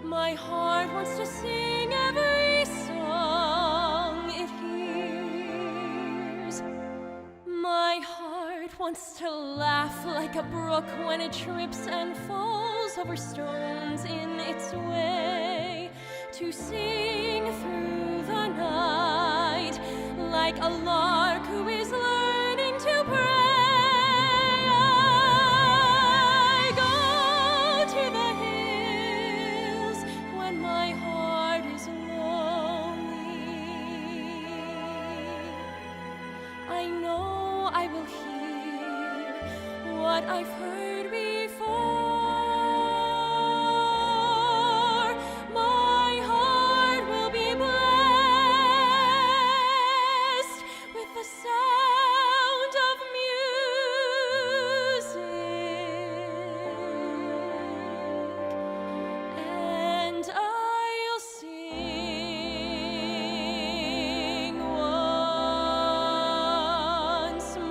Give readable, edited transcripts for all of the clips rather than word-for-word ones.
My heart wants to sing every song it hears. My heart wants to laugh like a brook when it trips and falls over stones in its way, to sing through the night like a lark who is learning to pray. What I've heard before, my heart will be blessed with the sound of music, and I'll sing once more.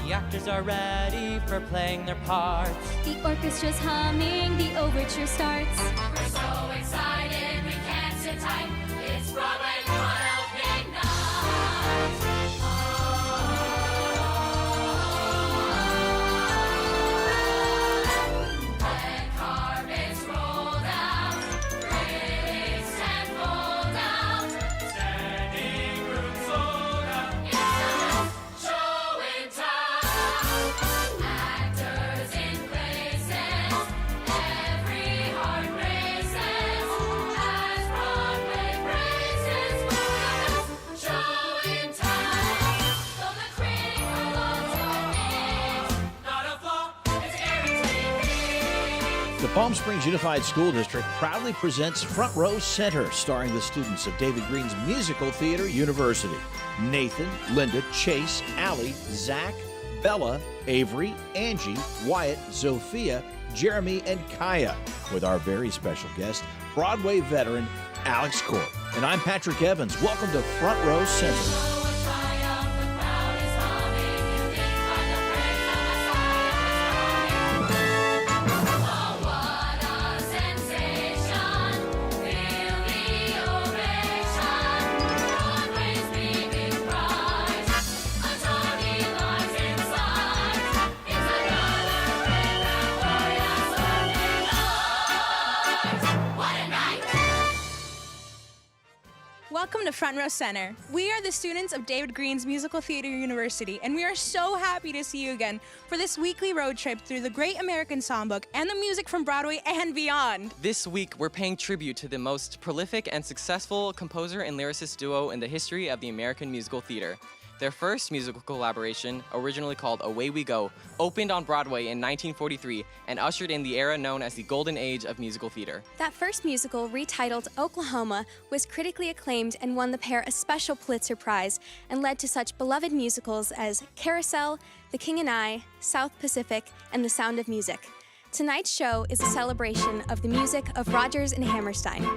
The actors are ready for playing their parts. The orchestra's humming, the overture starts. We're so excited, we can't sit tight. It's Broadway Grand Opening Night. When carpets roll down, critics stand full down. Standing room sold out. It's the best show in town. Actors in places, every heart races as Broadway braces. We're the best show in town. Though the critics are loath to admit, not a flaw is guaranteed. The Palm Springs Unified School District proudly presents Front Row Center, starring the students of David Green's Musical Theater University. Nathan, Linda, Chase, Allie, Zach, Bella, Avery, Angie, Wyatt, Zofia, Jeremy, and Kaya, with our very special guest, Broadway veteran Alex Corp. And I'm Patrick Evans. Welcome to Front Row Center. So a triumph, the crowd is humming. You think by the praise of Messiah was coming. Oh, what a sensation! Feel the ovation. Broadway's big prize. A Tony lies inside. It's another great glorious opening night. What a night! Welcome to Front Row Center. We are the students of David Green's Musical Theater University, and we are so happy to see you again for this weekly road trip through the Great American Songbook and the music from Broadway and beyond. This week, we're paying tribute to the most prolific and successful composer and lyricist duo in the history of the American musical theater. Their first musical collaboration, originally called Away We Go, opened on Broadway in 1943 and ushered in the era known as the Golden Age of musical theater. That first musical, retitled Oklahoma, was critically acclaimed and won the pair a special Pulitzer Prize and led to such beloved musicals as Carousel, The King and I, South Pacific, and The Sound of Music. Tonight's show is a celebration of the music of Rodgers and Hammerstein.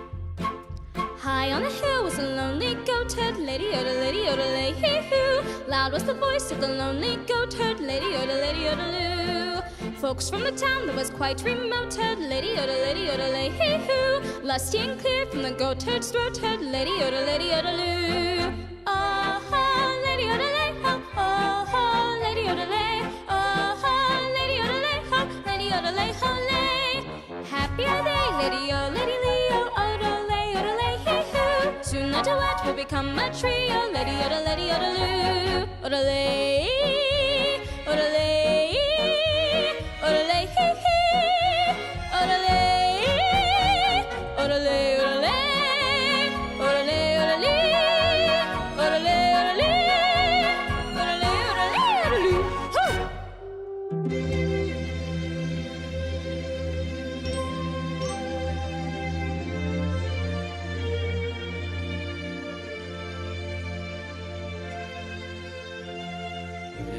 High on the hill was a lonely goatherd, lady yodelay, hee-hoo. Loud was the voice of the lonely goatherd, lady yodeloo. Folks from the town that was quite remote heard, lady yodelay, hee-hoo. Lusty and clear from the goatherd's throat heard, lady yodeloo. Oh, ho, lady yodelay, ho, oh, ho, lady yodelay. become a tree. Oh, lady, oh, lady, oh, oh, lay, oh, lay, oh, lay, hee hee, oh, lay, oh, lay, oh, lay, oh, lay, oh, lay, oh, lay, oh, lay, oh, lay,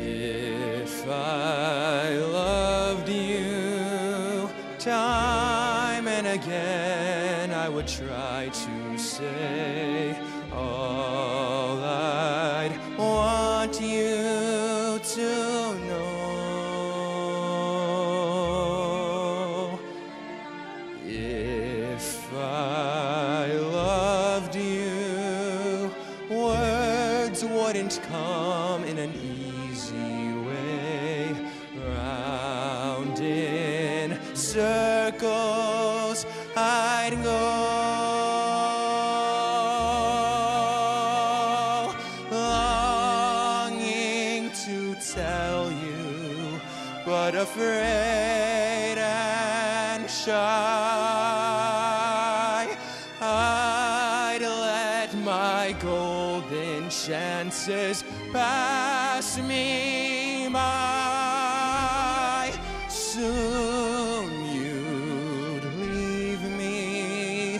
If I loved you time and again, I would try to say all I'd want you to know. If I loved you, words wouldn't come in an easy way. Round in circles I'd go, longing to tell you, but afraid and shy. I'd let my golden chances pass me by. Soon you'd leave me,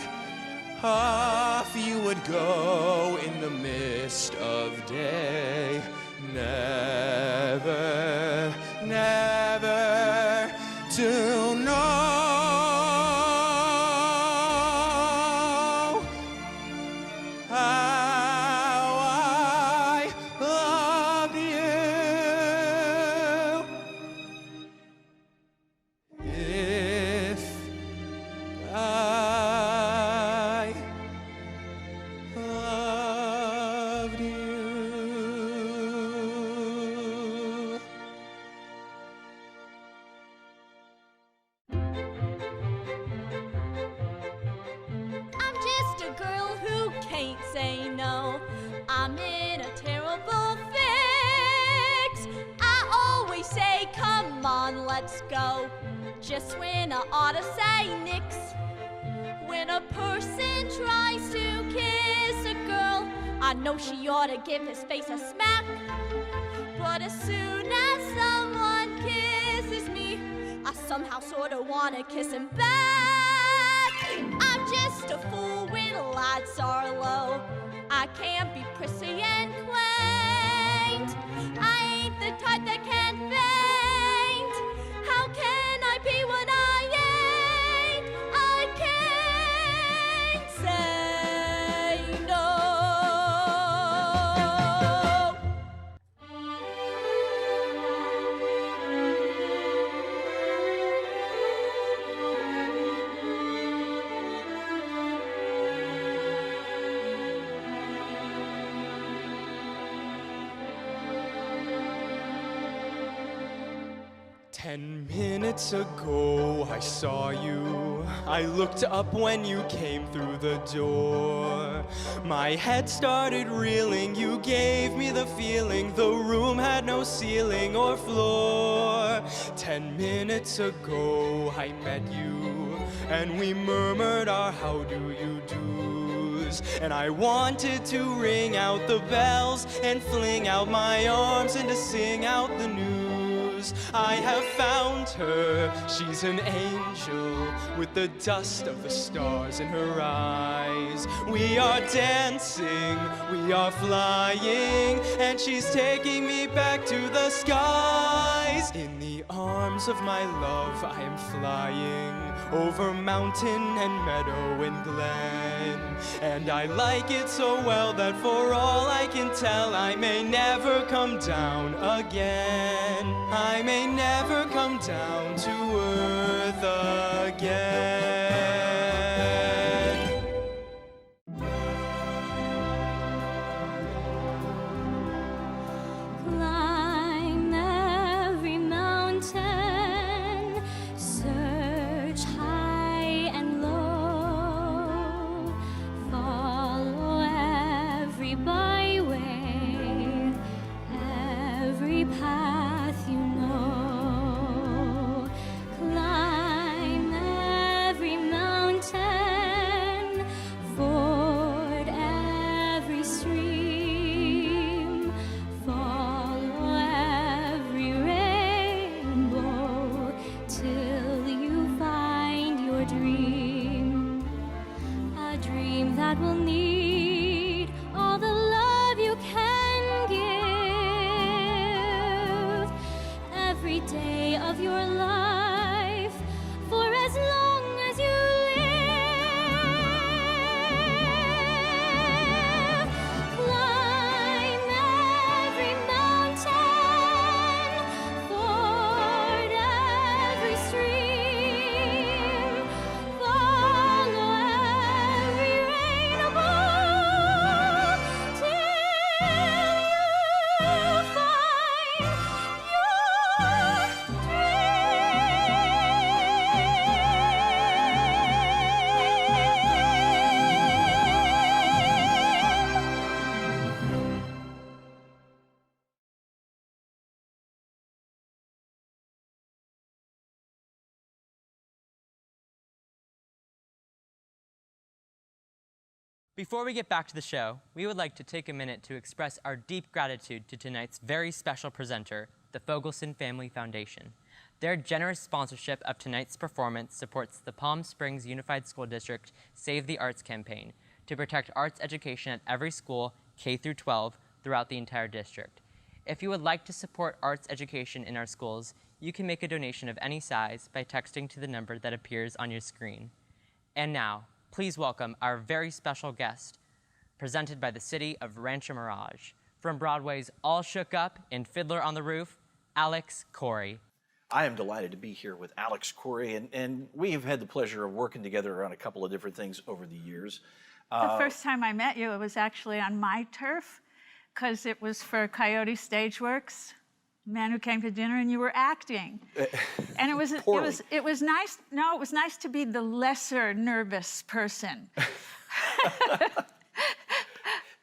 off you would go in the mist of day. Never, never to know how I loved you. If I loved you. I'm just a girl who can't say no. I'm in a terrible fix. I always say, come on, let's go. Just when I ought to say nix. When a person tries to kiss a girl, I know she ought to give his face a smack. But as soon as someone kisses me, I somehow sort of want to kiss him back. I'm just a fool when lads are low. I can't be prissy and quaint. I ain't the type that can faint. How can I be what I ain't? I can't say no. "10 minutes ago I saw you. I looked up when you came through the door. My head started reeling, you gave me the feeling the room had no ceiling or floor. 10 minutes ago I met you, and we murmured our how do you do's. And I wanted to ring out the bells and fling out my arms and to sing out the news. I have found her, she's an angel with the dust of the stars in her eyes. We are dancing, we are flying, and she's taking me back to the skies. In the arms of my love I am flying, over mountain and meadow and glen. And I like it so well that for all I can tell, I may never come down again. I may never come down to earth again. Climb every mountain, search high and low, follow every every path you know. Climb every mountain, ford every stream, follow every rainbow till you find your dream. A dream that will need all the love you can give every day of your life for as long as you live. Climb every mountain, ford every stream, follow every rainbow till you find your dream. Before we get back to the show, we would like to take a minute to express our deep gratitude to tonight's very special presenter, the Fogelson Family Foundation. Their generous sponsorship of tonight's performance supports the Palm Springs Unified School District Save the Arts campaign to protect arts education at every school, K through 12, throughout the entire district. If you would like to support arts education in our schools, you can make a donation of any size by texting to the number that appears on your screen. And now, please welcome our very special guest, presented by the city of Rancho Mirage. From Broadway's All Shook Up and Fiddler on the Roof, Alex Corey. I am delighted to be here with Alex Corey, and we have had the pleasure of working together on a couple of different things over the years. The first time I met you, it was actually on my turf, because it was for Coyote Stageworks, Man Who Came to Dinner, and you were acting. And it was nice. No, it was nice to be the lesser nervous person.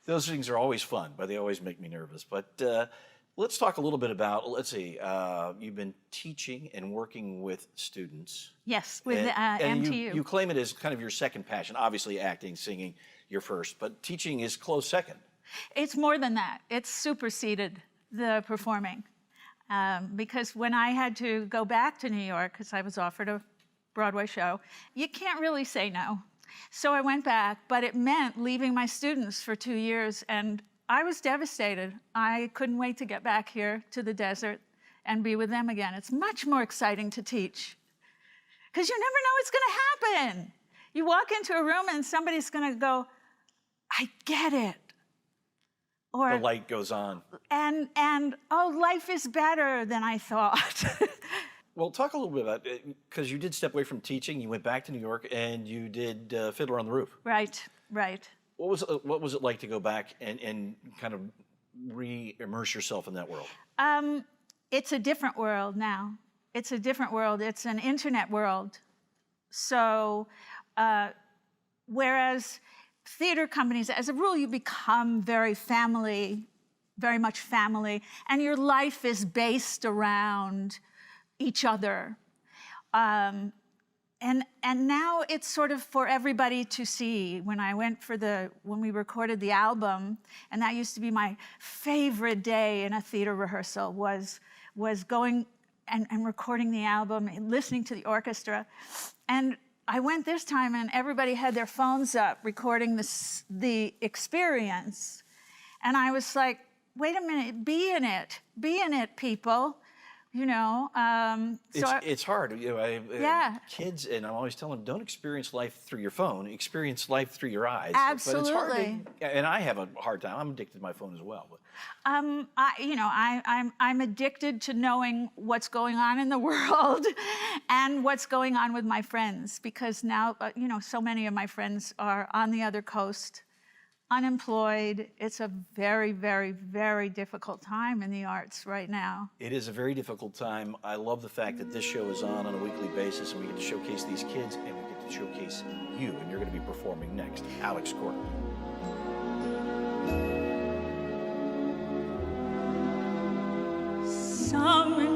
Those things are always fun, but they always make me nervous. But let's talk a little bit about, let's see, you've been teaching and working with students. Yes, with and MTU. you claim it as kind of your second passion. Obviously acting, singing, your first, but teaching is close second. It's more than that. It's superseded the performing. Because when I had to go back to New York, because I was offered a Broadway show, you can't really say no. So I went back, but it meant leaving my students for 2 years, and I was devastated. I couldn't wait to get back here to the desert and be with them again. It's much more exciting to teach, because you never know what's going to happen. You walk into a room and somebody's going to go, I get it. Or, The light goes on. and oh, life is better than I thought. Well, talk a little bit about it, because you did step away from teaching, you went back to New York, and you did Fiddler on the Roof. Right. What was it like to go back and kind of re-immerse yourself in that world? It's a different world now. It's a different world. It's an internet world. So, whereas theater companies, as a rule, you become very much family, and your life is based around each other. And now it's sort of for everybody to see. When we recorded the album, and that used to be my favorite day in a theater rehearsal, was going and recording the album and listening to the orchestra. And I went this time, and everybody had their phones up recording the experience. And I was like, wait a minute, be in it, people. You know, it's hard. You know, yeah. Kids, and I'm always telling them, don't experience life through your phone. Experience life through your eyes. Absolutely. But it's hard and I have a hard time. I'm addicted to my phone as well. But. I'm addicted to knowing what's going on in the world and what's going on with my friends, because now, so many of my friends are on the other coast, unemployed. It's a very, very, very difficult time in the arts right now. It is a very difficult time. I love the fact that this show is on a weekly basis, and we get to showcase these kids, and we get to showcase you, and you're going to be performing next. Alex Corey.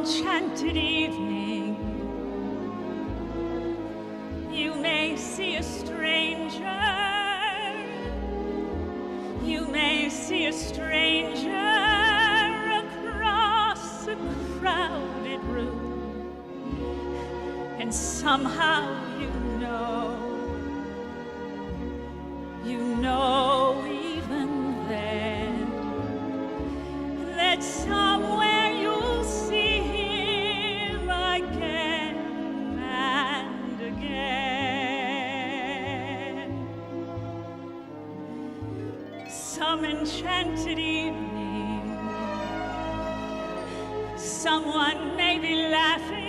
enchanted evening, you may see a stranger. You may see a stranger across a crowded room, and somehow you know even then that somewhere you'll see him again and again. Some enchanted evening, someone may be laughing.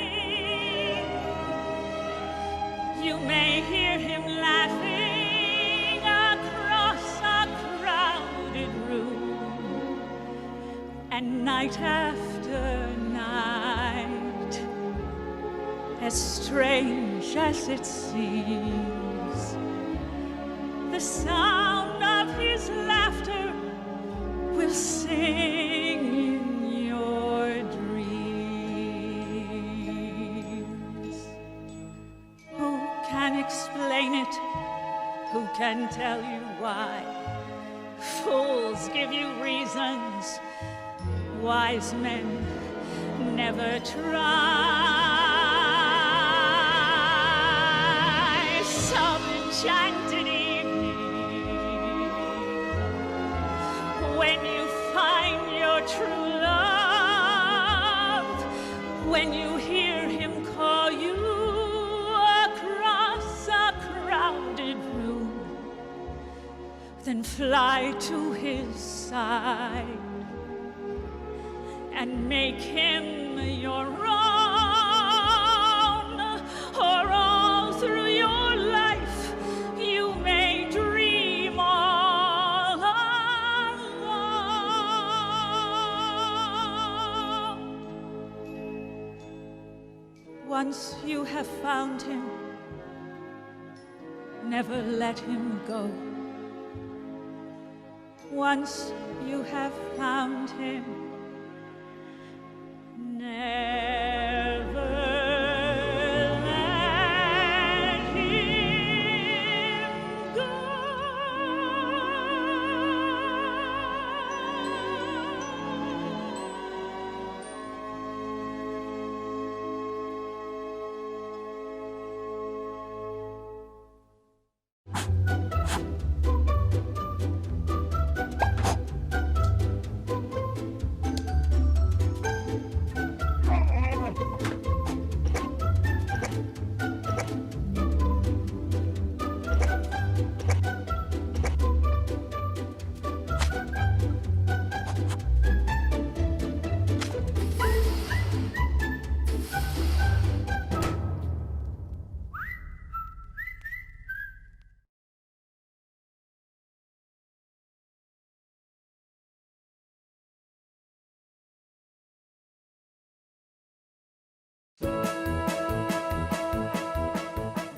You may hear him laughing across a crowded room. And night after night, as strange as it seems, the sound of his laughter will sing in your dreams. Who can explain it? Who can tell you why? Fools give you reasons, wise men never try. Some enchanted evening, when you find your true love, when you hear him call you across a crowded room, then fly to his side and make him your own, or all through your life you may dream all alone. Once you have found him, never let him go. Once you have found him, never let him go.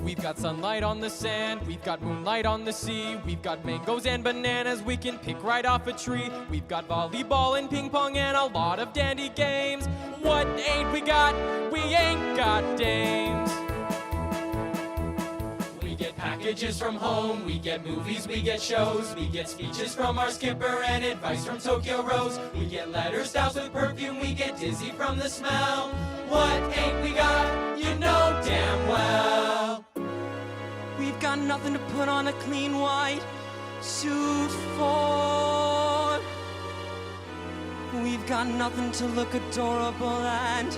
We've got sunlight on the sand, we've got moonlight on the sea, we've got mangoes and bananas we can pick right off a tree. We've got volleyball and ping pong and a lot of dandy games. What ain't we got? We ain't got dames. We get packages from home, we get movies, we get shows, we get speeches from our skipper and advice from Tokyo Rose. We get letters doused with perfume, we get dizzy from the smell. What ain't we got? You know damn well. We've got nothing to put on a clean white suit for. We've got nothing to look adorable and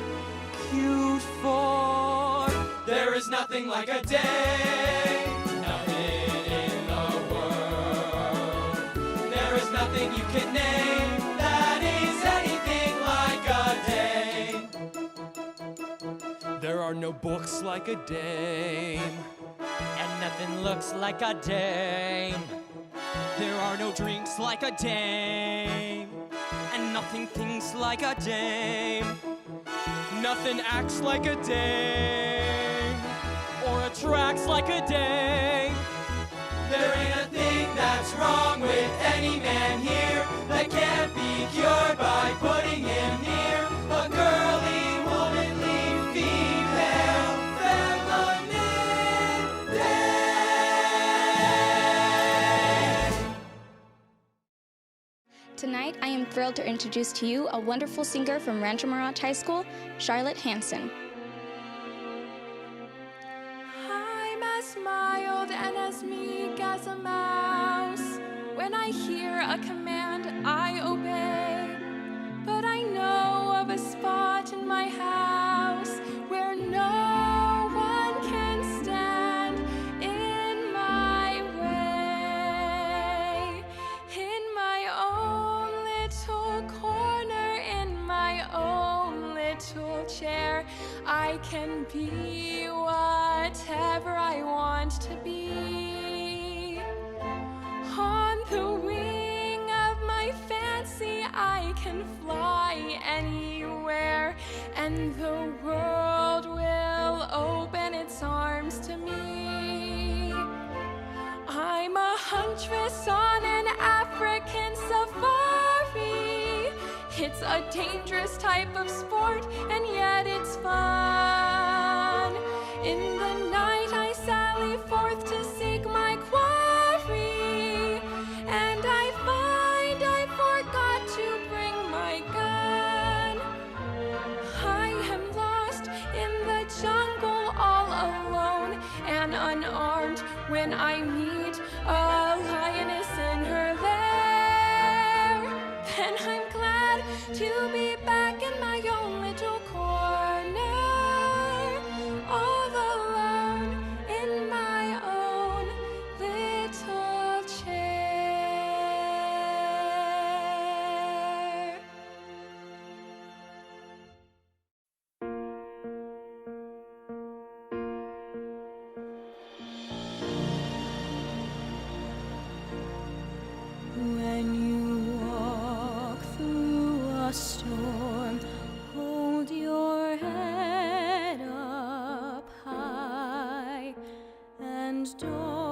cute for. There is nothing like a day, nothing in the world. There is nothing you can name that is anything like a day. There are no books like a dame, And nothing looks like a dame. there are no drinks like a dame, And nothing thinks like a dame. nothing acts like a dame, or attracts like a dame. There ain't a thing that's wrong with any man here that can't be cured by putting him near a girly woman. thrilled to introduce to you a wonderful singer from Rancho Mirage High School, Charlotte Hansen. I'm as mild and as meek as a mouse. When I hear a command, I obey. But I know of a spot in my house where no one can stand in my way. In my own little corner, in my own little chair, I can be whatever I want to be. On the wing of my fancy, I can fly anywhere, and the world will open its arms to me. I'm a huntress on an African safari. It's a dangerous type of sport, and yet it's fun. In the night I sally forth to seek my quarry, and I find I forgot to bring my gun. I am lost in the jungle all alone and unarmed when I meet a lioness in her lair. Then I'm glad to be back in my own little corner, all alone in my own little chair. When you walk through a storm, hold your head up high and don't